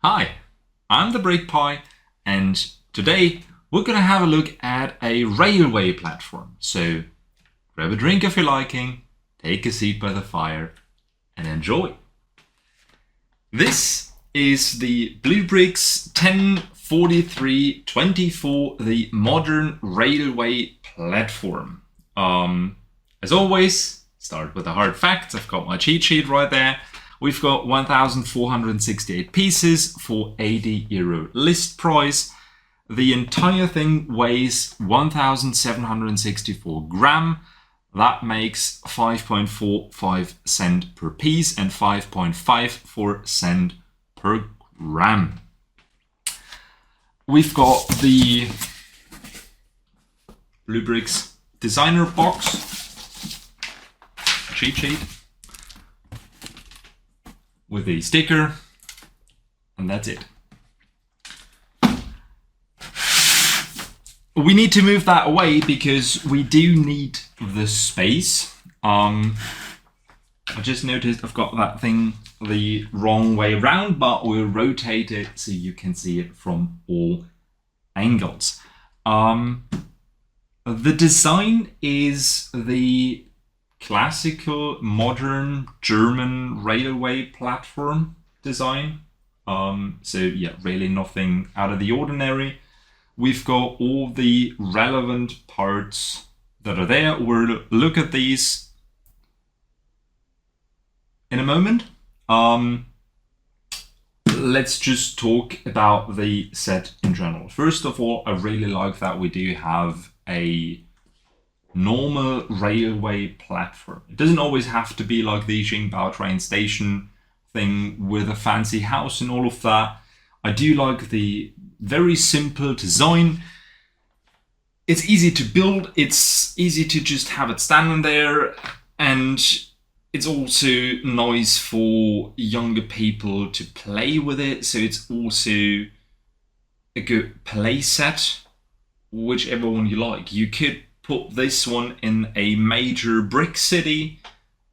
Hi, I'm the Bluebrixx, and today we're gonna have a look at a railway platform. So grab a drink of your liking, take a seat by the fire, and enjoy. This is the Bluebrixx 104324, the modern railway platform. As always, start with the hard facts. I've got my cheat sheet right there. We've got 1,468 pieces for €80 list price. The entire thing weighs 1,764 gram. That makes 5.45 cent per piece and 5.54 cent per gram. We've got the Bluebrixx designer box, cheat sheet, with a sticker, and that's it. We need to move that away because we do need the space. I just noticed I've got that thing the wrong way around, but we'll rotate it so you can see it from all angles. The design is the classical modern German railway platform design. So yeah, really nothing out of the ordinary. We've got all the relevant parts that are there. We'll look at these in a moment. Let's just talk about the set in general. First of all, I really like that we do have a normal railway platform. It doesn't always have to be like the Qingdao train station thing with a fancy house and all of that. I do like the very simple design. It's easy to build, it's easy to just have it standing there, and it's also nice for younger people to play with it, so it's also a good play set, whichever one you like. You could put this one in a major brick city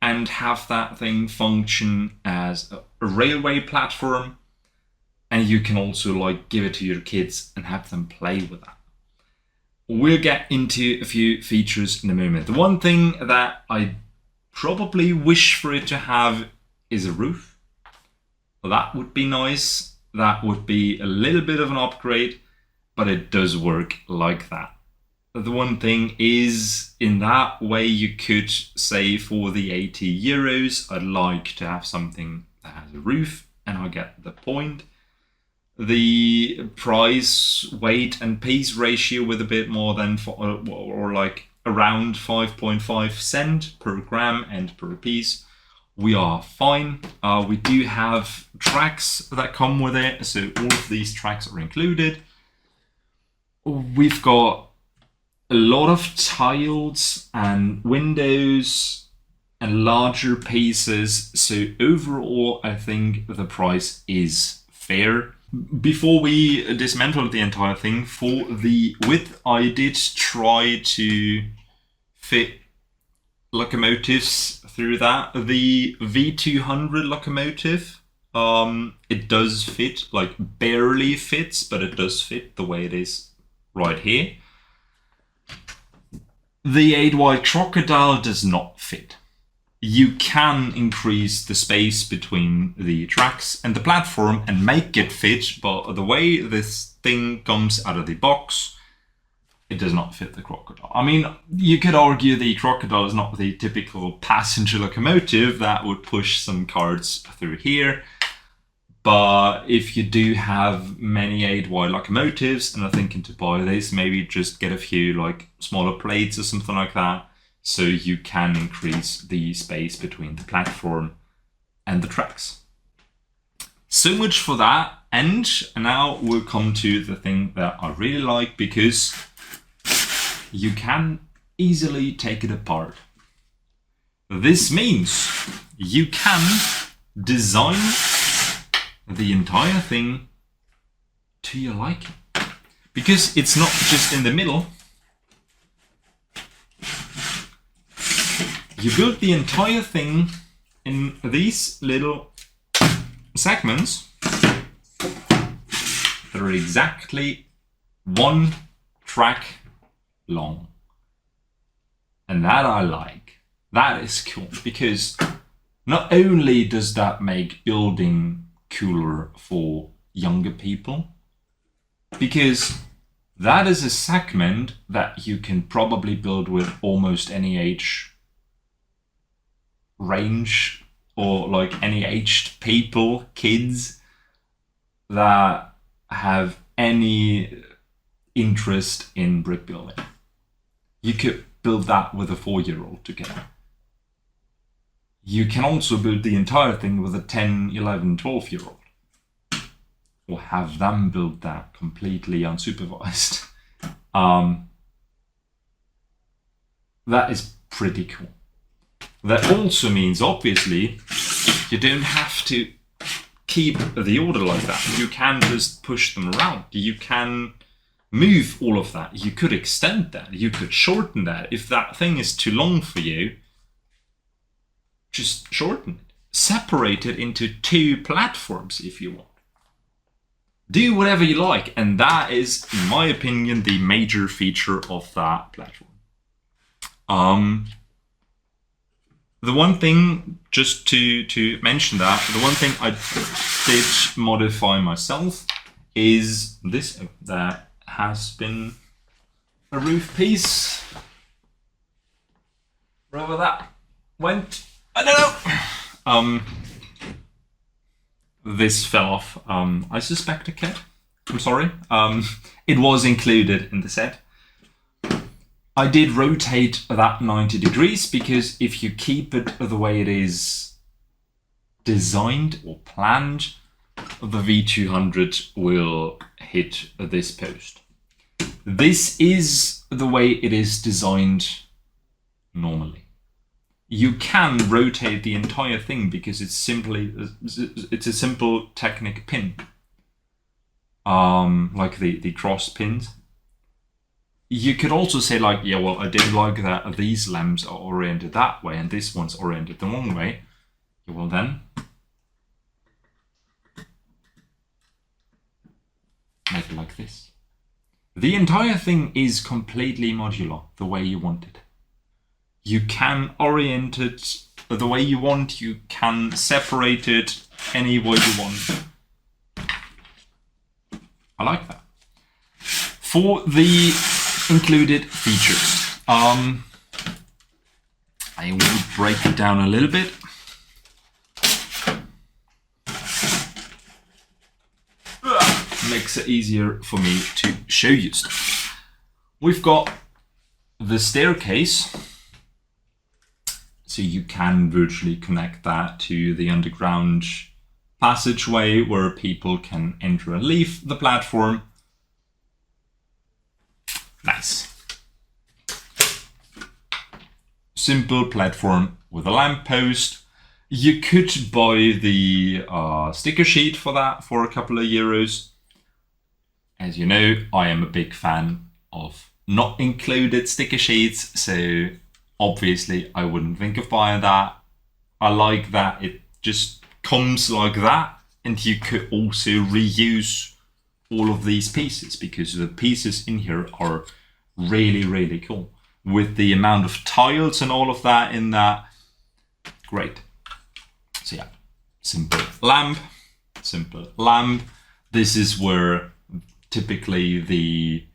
and have that thing function as a railway platform, and you can also like give it to your kids and have them play with that. We'll get into a few features in a moment. The one thing that I probably wish for it to have is a roof. That would be nice. That would be a little bit of an upgrade, but it does work like that. The one thing is, in that way, you could say for the €80, I'd like to have something that has a roof, and I get the point. The price, weight, and piece ratio with a bit more than, or like around 5.5 cent per gram and per piece, we are fine. We do have tracks that come with it, so all of these tracks are included. We've got a lot of tiles and windows and larger pieces, so overall I think the price is fair. Before we dismantle the entire thing, for the width I did try to fit locomotives through that. The V200 locomotive, it does fit, like barely fits, but it does fit the way it is right here. The 8-wide crocodile does not fit. You can increase the space between the tracks and the platform and make it fit, but the way this thing comes out of the box, it does not fit the crocodile. I mean, you could argue the crocodile is not the typical passenger locomotive that would push some carts through here. But if you do have many 8-wide locomotives and are thinking to buy this, maybe just get a few like smaller plates or something like that, so you can increase the space between the platform and the tracks. So much for that, and now we'll come to the thing that I really like, because you can easily take it apart. This means you can design the entire thing to your liking, because it's not just in the middle. You build the entire thing in these little segments They're exactly 1 track long. And that I like. That is cool, because not only does that make building cooler for younger people, because that is a segment that you can probably build with almost any age range, or like any aged people, kids that have any interest in brick building. You could build that with a 4-year-old together. You can also build the entire thing with a 10, 11, 12-year-old. Or have them build that completely unsupervised. That is pretty cool. That also means, obviously, you don't have to keep the order like that. You can just push them around. You can move all of that. You could extend that. You could shorten that. If that thing is too long for you, just shorten it. Separate it into 2 platforms if you want. Do whatever you like, and that is, in my opinion, the major feature of that platform. The one thing, just to mention that, the one thing I did modify myself is this. That has been a roof piece. Wherever that went, I don't know. This fell off. I suspect a cat. I'm sorry. It was included in the set. I did rotate that 90 degrees because if you keep it the way it is designed or planned, the V200 will hit this post. This is the way it is designed normally. You can rotate the entire thing because it's a simple Technic pin, like the cross pins. You could also say like, yeah, well, I didn't like that these lamps are oriented that way and this one's oriented the wrong way. Yeah, well then, make it like this. The entire thing is completely modular, the way you want it. You can orient it the way you want, you can separate it any way you want. I like that. For the included features, I will break it down a little bit. Makes it easier for me to show you stuff. We've got the staircase. So you can virtually connect that to the underground passageway where people can enter and leave the platform. Nice. Simple platform with a lamppost. You could buy the sticker sheet for that for a couple of euros. As you know, I am a big fan of not included sticker sheets, so obviously I wouldn't think of buying that. I like that it just comes like that, and you could also reuse all of these pieces because the pieces in here are really, really cool. With the amount of tiles and all of that in that, great. So yeah, simple lamp. This is where typically the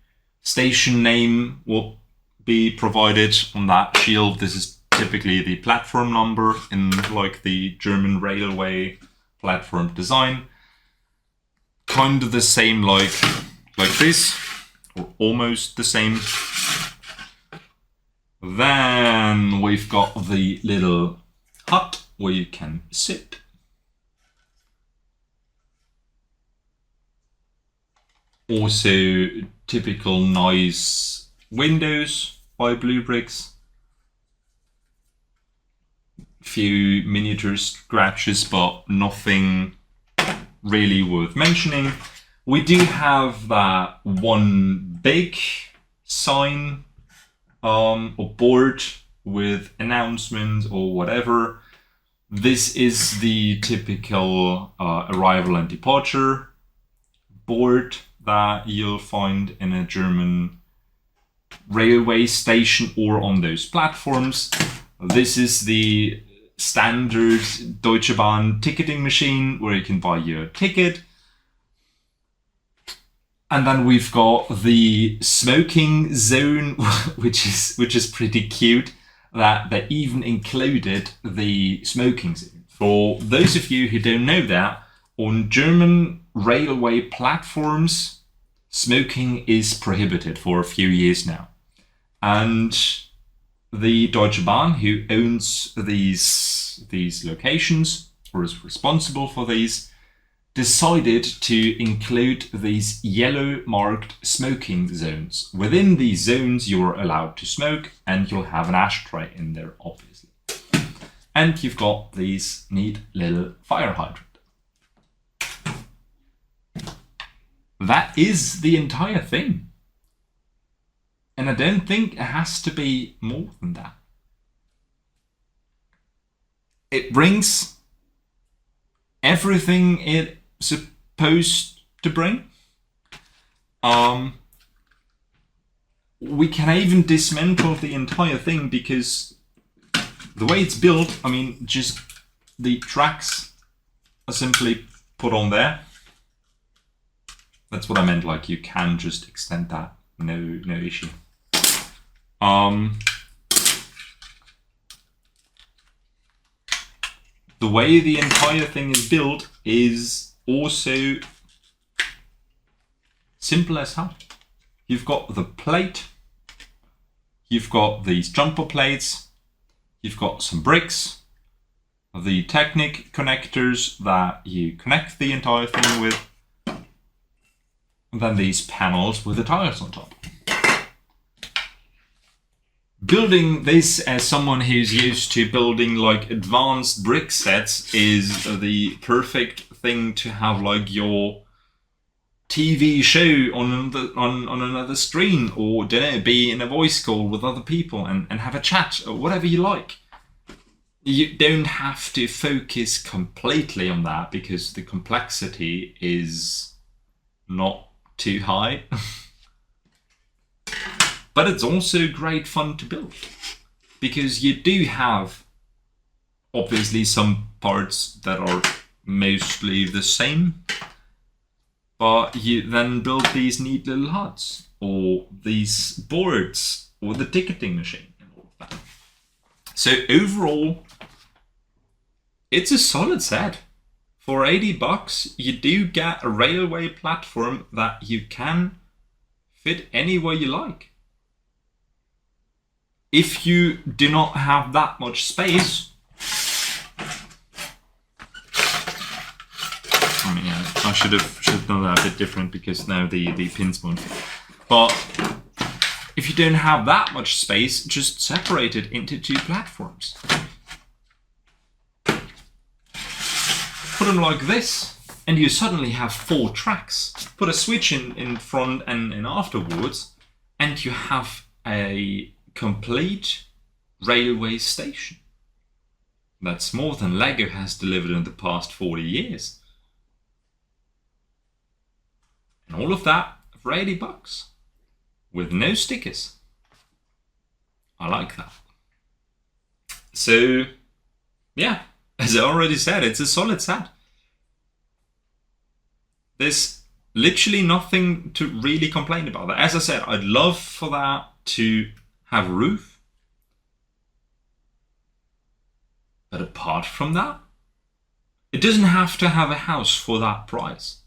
station name will be provided on that shield. This is typically the platform number in like the German railway platform design. Kind of the same like this, or almost the same. Then we've got the little hut where you can sit. Also typical nice windows by Bluebrixx. Few miniature scratches, but nothing really worth mentioning. We do have that one big sign or board with announcements or whatever. This is the typical arrival and departure board that you'll find in a German railway station or on those platforms. This is the standard Deutsche Bahn ticketing machine where you can buy your ticket. And then we've got the smoking zone, which is pretty cute, that they even included the smoking zone. For those of you who don't know that, on German railway platforms, smoking is prohibited for a few years now. And the Deutsche Bahn, who owns these locations, or is responsible for these, decided to include these yellow marked smoking zones. Within these zones, you're allowed to smoke, and you'll have an ashtray in there, obviously. And you've got these neat little fire hydrant. That is the entire thing. And I don't think it has to be more than that. It brings everything it's supposed to bring. We can even dismantle the entire thing because the way it's built, I mean, just the tracks are simply put on there. That's what I meant, like you can just extend that, no issue. The way the entire thing is built is also simple as hell. You've got the plate, you've got these jumper plates, you've got some bricks, the Technic connectors that you connect the entire thing with, and then these panels with the tires on top. Building this as someone who's used to building like advanced brick sets is the perfect thing to have like your TV show on another screen, or don't know, be in a voice call with other people and have a chat or whatever you like. You don't have to focus completely on that because the complexity is not too high. But it's also great fun to build because you do have obviously some parts that are mostly the same, but you then build these neat little huts or these boards or the ticketing machine and all of that. So overall, it's a solid set. For $80, you do get a railway platform that you can fit anywhere you like. If you do not have that much space, I mean, yeah, I should have done that a bit different because now the pins won't fit. But if you don't have that much space, just separate it into two platforms. Put them like this, and you suddenly have 4 tracks. Put a switch in front and afterwards, and you have a complete railway station. That's more than Lego has delivered in the past 40 years. And all of that for $80 with no stickers. I like that. So yeah, as I already said, it's a solid set. There's literally nothing to really complain about that. As I said, I'd love for that to have a roof. But apart from that, it doesn't have to have a house for that price.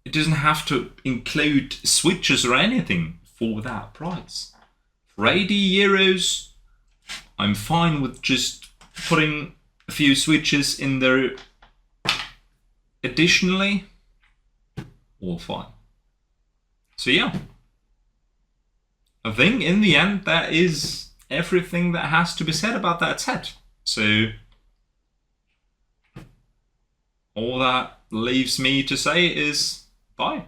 It doesn't have to include switches or anything for that price. For €80, I'm fine with just putting a few switches in there additionally. All fine. So yeah, I think in the end that is everything that has to be said about that set. So all that leaves me to say is bye.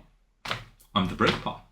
I'm the Brick Pie.